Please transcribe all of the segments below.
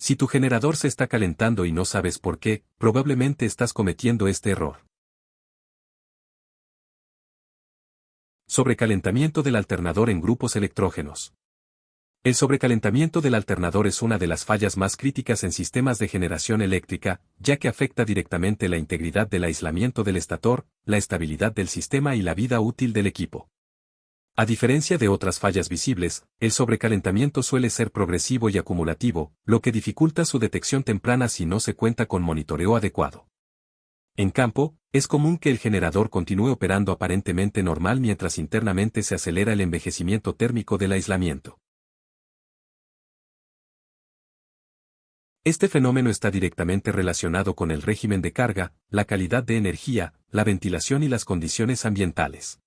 Si tu generador se está calentando y no sabes por qué, probablemente estás cometiendo este error. Sobrecalentamiento del alternador en grupos electrógenos. El sobrecalentamiento del alternador es una de las fallas más críticas en sistemas de generación eléctrica, ya que afecta directamente la integridad del aislamiento del estator, la estabilidad del sistema y la vida útil del equipo. A diferencia de otras fallas visibles, el sobrecalentamiento suele ser progresivo y acumulativo, lo que dificulta su detección temprana si no se cuenta con monitoreo adecuado. En campo, es común que el generador continúe operando aparentemente normal mientras internamente se acelera el envejecimiento térmico del aislamiento. Este fenómeno está directamente relacionado con el régimen de carga, la calidad de energía, la ventilación y las condiciones ambientales.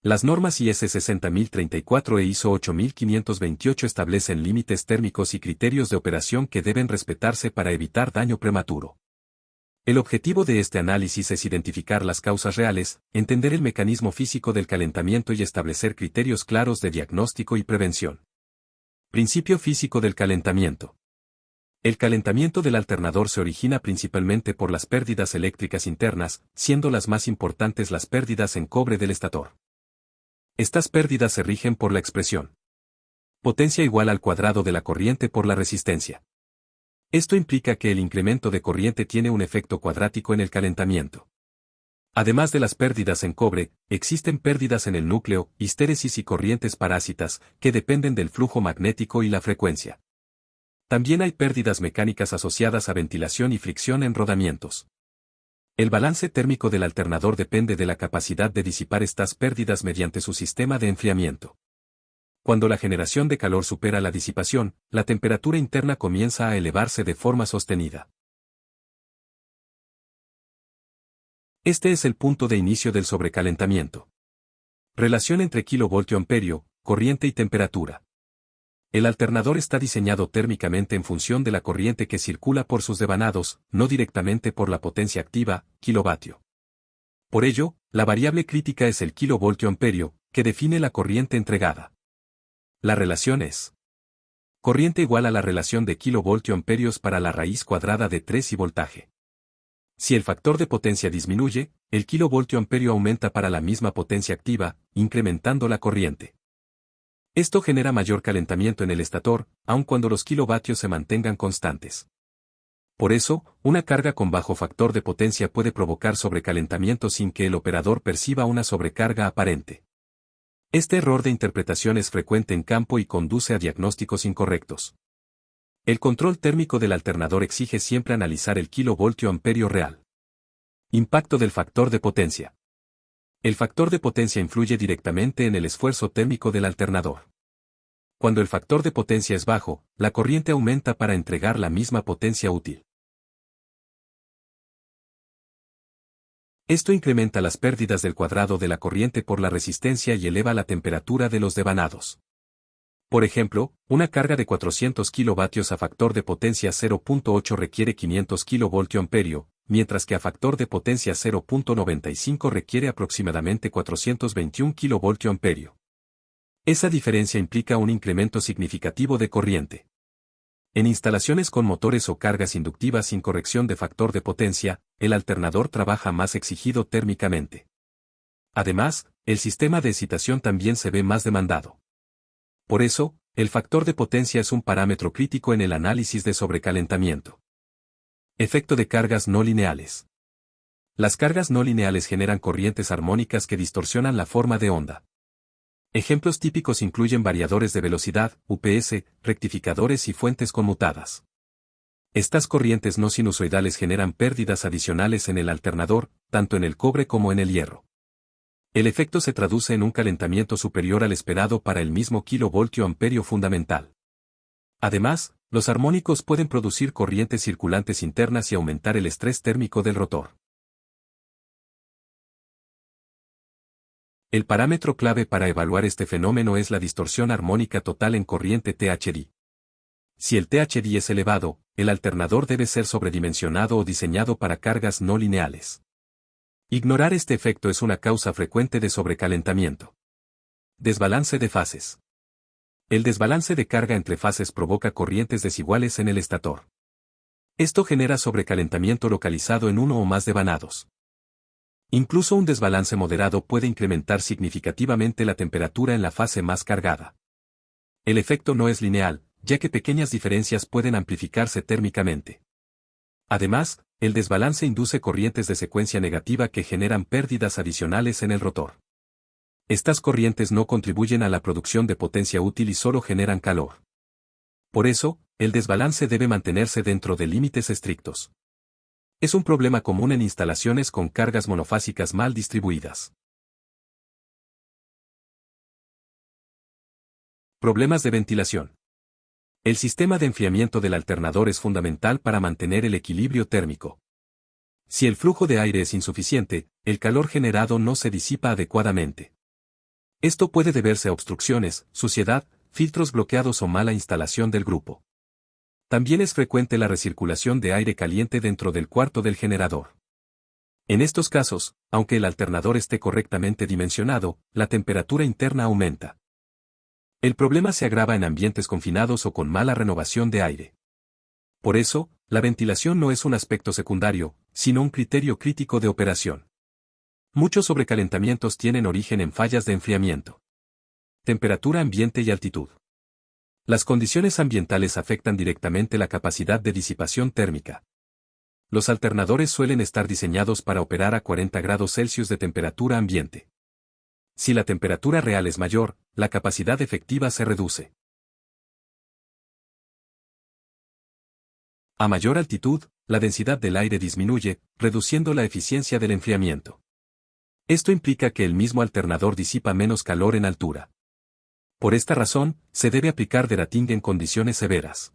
Las normas IS 60034 e ISO 8528 establecen límites térmicos y criterios de operación que deben respetarse para evitar daño prematuro. El objetivo de este análisis es identificar las causas reales, entender el mecanismo físico del calentamiento y establecer criterios claros de diagnóstico y prevención. Principio físico del calentamiento. El calentamiento del alternador se origina principalmente por las pérdidas eléctricas internas, siendo las más importantes las pérdidas en cobre del estator. Estas pérdidas se rigen por la expresión potencia igual al cuadrado de la corriente por la resistencia. Esto implica que el incremento de corriente tiene un efecto cuadrático en el calentamiento. Además de las pérdidas en cobre, existen pérdidas en el núcleo, histéresis y corrientes parásitas, que dependen del flujo magnético y la frecuencia. También hay pérdidas mecánicas asociadas a ventilación y fricción en rodamientos. El balance térmico del alternador depende de la capacidad de disipar estas pérdidas mediante su sistema de enfriamiento. Cuando la generación de calor supera la disipación, la temperatura interna comienza a elevarse de forma sostenida. Este es el punto de inicio del sobrecalentamiento. Relación entre kilovoltio-amperio, corriente y temperatura. El alternador está diseñado térmicamente en función de la corriente que circula por sus devanados, no directamente por la potencia activa, kilovatio. Por ello, la variable crítica es el kilovoltio-amperio, que define la corriente entregada. La relación es corriente igual a la relación de kilovoltio-amperios para la raíz cuadrada de 3 y voltaje. Si el factor de potencia disminuye, el kilovoltio-amperio aumenta para la misma potencia activa, incrementando la corriente. Esto genera mayor calentamiento en el estator, aun cuando los kilovatios se mantengan constantes. Por eso, una carga con bajo factor de potencia puede provocar sobrecalentamiento sin que el operador perciba una sobrecarga aparente. Este error de interpretación es frecuente en campo y conduce a diagnósticos incorrectos. El control térmico del alternador exige siempre analizar el kilovoltio-amperio real. Impacto del factor de potencia. El factor de potencia influye directamente en el esfuerzo térmico del alternador. Cuando el factor de potencia es bajo, la corriente aumenta para entregar la misma potencia útil. Esto incrementa las pérdidas del cuadrado de la corriente por la resistencia y eleva la temperatura de los devanados. Por ejemplo, una carga de 400 kilovatios a factor de potencia 0.8 requiere 500 kilovoltio-amperio, mientras que a factor de potencia 0.95 requiere aproximadamente 421 kilovoltio-amperio. Esa diferencia implica un incremento significativo de corriente. En instalaciones con motores o cargas inductivas sin corrección de factor de potencia, el alternador trabaja más exigido térmicamente. Además, el sistema de excitación también se ve más demandado. Por eso, el factor de potencia es un parámetro crítico en el análisis de sobrecalentamiento. Efecto de cargas no lineales. Las cargas no lineales generan corrientes armónicas que distorsionan la forma de onda. Ejemplos típicos incluyen variadores de velocidad, UPS, rectificadores y fuentes conmutadas. Estas corrientes no sinusoidales generan pérdidas adicionales en el alternador, tanto en el cobre como en el hierro. El efecto se traduce en un calentamiento superior al esperado para el mismo kilovoltio-amperio fundamental. Además, los armónicos pueden producir corrientes circulantes internas y aumentar el estrés térmico del rotor. El parámetro clave para evaluar este fenómeno es la distorsión armónica total en corriente THD. Si el THD es elevado, el alternador debe ser sobredimensionado o diseñado para cargas no lineales. Ignorar este efecto es una causa frecuente de sobrecalentamiento. Desbalance de fases. El desbalance de carga entre fases provoca corrientes desiguales en el estator. Esto genera sobrecalentamiento localizado en uno o más devanados. Incluso un desbalance moderado puede incrementar significativamente la temperatura en la fase más cargada. El efecto no es lineal, ya que pequeñas diferencias pueden amplificarse térmicamente. Además, el desbalance induce corrientes de secuencia negativa que generan pérdidas adicionales en el rotor. Estas corrientes no contribuyen a la producción de potencia útil y solo generan calor. Por eso, el desbalance debe mantenerse dentro de límites estrictos. Es un problema común en instalaciones con cargas monofásicas mal distribuidas. Problemas de ventilación. El sistema de enfriamiento del alternador es fundamental para mantener el equilibrio térmico. Si el flujo de aire es insuficiente, el calor generado no se disipa adecuadamente. Esto puede deberse a obstrucciones, suciedad, filtros bloqueados o mala instalación del grupo. También es frecuente la recirculación de aire caliente dentro del cuarto del generador. En estos casos, aunque el alternador esté correctamente dimensionado, la temperatura interna aumenta. El problema se agrava en ambientes confinados o con mala renovación de aire. Por eso, la ventilación no es un aspecto secundario, sino un criterio crítico de operación. Muchos sobrecalentamientos tienen origen en fallas de enfriamiento. Temperatura ambiente y altitud. Las condiciones ambientales afectan directamente la capacidad de disipación térmica. Los alternadores suelen estar diseñados para operar a 40 grados Celsius de temperatura ambiente. Si la temperatura real es mayor, la capacidad efectiva se reduce. A mayor altitud, la densidad del aire disminuye, reduciendo la eficiencia del enfriamiento. Esto implica que el mismo alternador disipa menos calor en altura. Por esta razón, se debe aplicar derating en condiciones severas.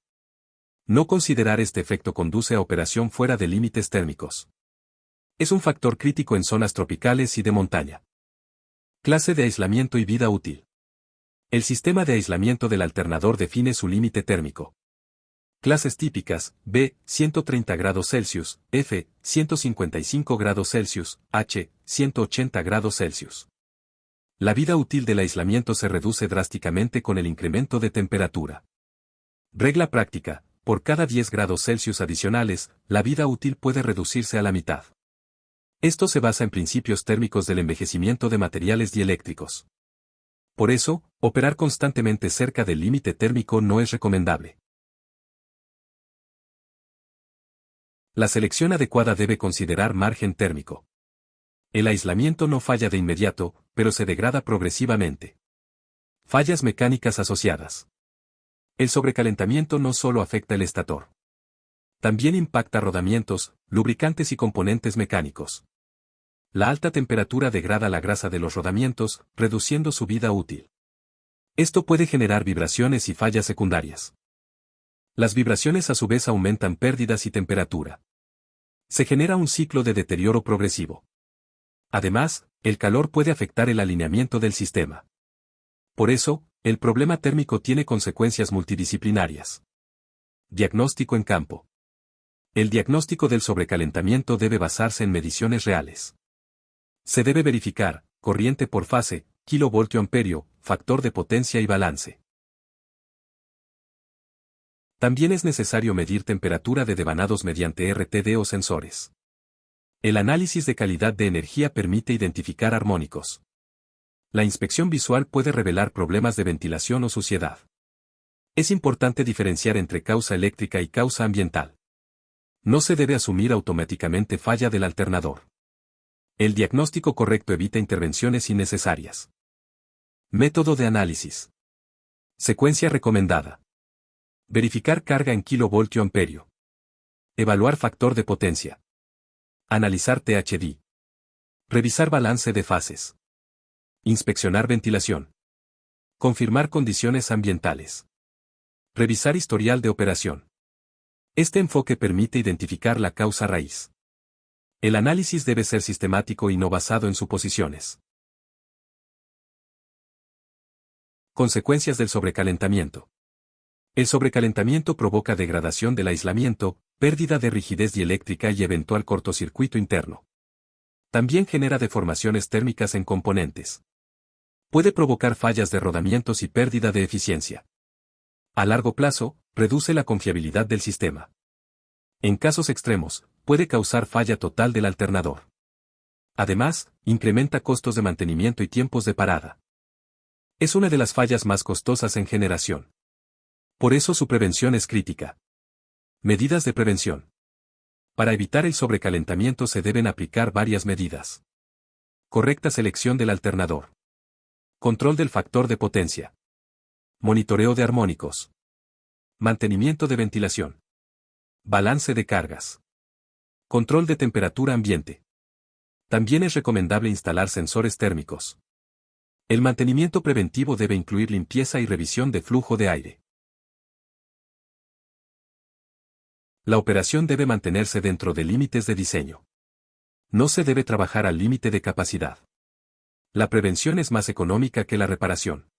No considerar este efecto conduce a operación fuera de límites térmicos. Es un factor crítico en zonas tropicales y de montaña. Clase de aislamiento y vida útil. El sistema de aislamiento del alternador define su límite térmico. Clases típicas: B, 130 grados Celsius, F, 155 grados Celsius, H, 180 grados Celsius. La vida útil del aislamiento se reduce drásticamente con el incremento de temperatura. Regla práctica: por cada 10 grados Celsius adicionales, la vida útil puede reducirse a la mitad. Esto se basa en principios térmicos del envejecimiento de materiales dieléctricos. Por eso, operar constantemente cerca del límite térmico no es recomendable. La selección adecuada debe considerar margen térmico. El aislamiento no falla de inmediato, pero se degrada progresivamente. Fallas mecánicas asociadas. El sobrecalentamiento no solo afecta el estator. También impacta rodamientos, lubricantes y componentes mecánicos. La alta temperatura degrada la grasa de los rodamientos, reduciendo su vida útil. Esto puede generar vibraciones y fallas secundarias. Las vibraciones a su vez aumentan pérdidas y temperatura. Se genera un ciclo de deterioro progresivo. Además, el calor puede afectar el alineamiento del sistema. Por eso, el problema térmico tiene consecuencias multidisciplinarias. Diagnóstico en campo. El diagnóstico del sobrecalentamiento debe basarse en mediciones reales. Se debe verificar corriente por fase, kilovoltio-amperio, factor de potencia y balance. También es necesario medir temperatura de devanados mediante RTD o sensores. El análisis de calidad de energía permite identificar armónicos. La inspección visual puede revelar problemas de ventilación o suciedad. Es importante diferenciar entre causa eléctrica y causa ambiental. No se debe asumir automáticamente falla del alternador. El diagnóstico correcto evita intervenciones innecesarias. Método de análisis. Secuencia recomendada. Verificar carga en kilovoltio-amperio. Evaluar factor de potencia. Analizar THD. Revisar balance de fases. Inspeccionar ventilación. Confirmar condiciones ambientales. Revisar historial de operación. Este enfoque permite identificar la causa raíz. El análisis debe ser sistemático y no basado en suposiciones. Consecuencias del sobrecalentamiento. El sobrecalentamiento provoca degradación del aislamiento, pérdida de rigidez dieléctrica y eventual cortocircuito interno. También genera deformaciones térmicas en componentes. Puede provocar fallas de rodamientos y pérdida de eficiencia. A largo plazo, reduce la confiabilidad del sistema. En casos extremos, puede causar falla total del alternador. Además, incrementa costos de mantenimiento y tiempos de parada. Es una de las fallas más costosas en generación. Por eso su prevención es crítica. Medidas de prevención. Para evitar el sobrecalentamiento se deben aplicar varias medidas. Correcta selección del alternador. Control del factor de potencia. Monitoreo de armónicos. Mantenimiento de ventilación. Balance de cargas. Control de temperatura ambiente. También es recomendable instalar sensores térmicos. El mantenimiento preventivo debe incluir limpieza y revisión de flujo de aire. La operación debe mantenerse dentro de límites de diseño. No se debe trabajar al límite de capacidad. La prevención es más económica que la reparación.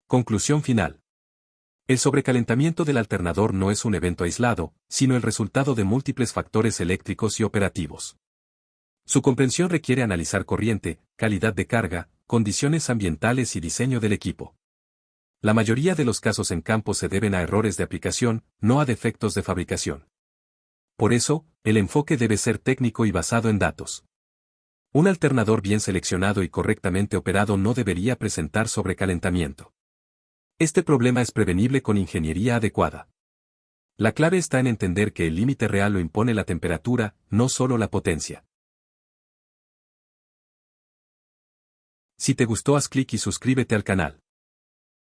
Conclusión final. El sobrecalentamiento del alternador no es un evento aislado, sino el resultado de múltiples factores eléctricos y operativos. Su comprensión requiere analizar corriente, calidad de carga, condiciones ambientales y diseño del equipo. La mayoría de los casos en campo se deben a errores de aplicación, no a defectos de fabricación. Por eso, el enfoque debe ser técnico y basado en datos. Un alternador bien seleccionado y correctamente operado no debería presentar sobrecalentamiento. Este problema es prevenible con ingeniería adecuada. La clave está en entender que el límite real lo impone la temperatura, no solo la potencia. Si te gustó, haz clic y suscríbete al canal.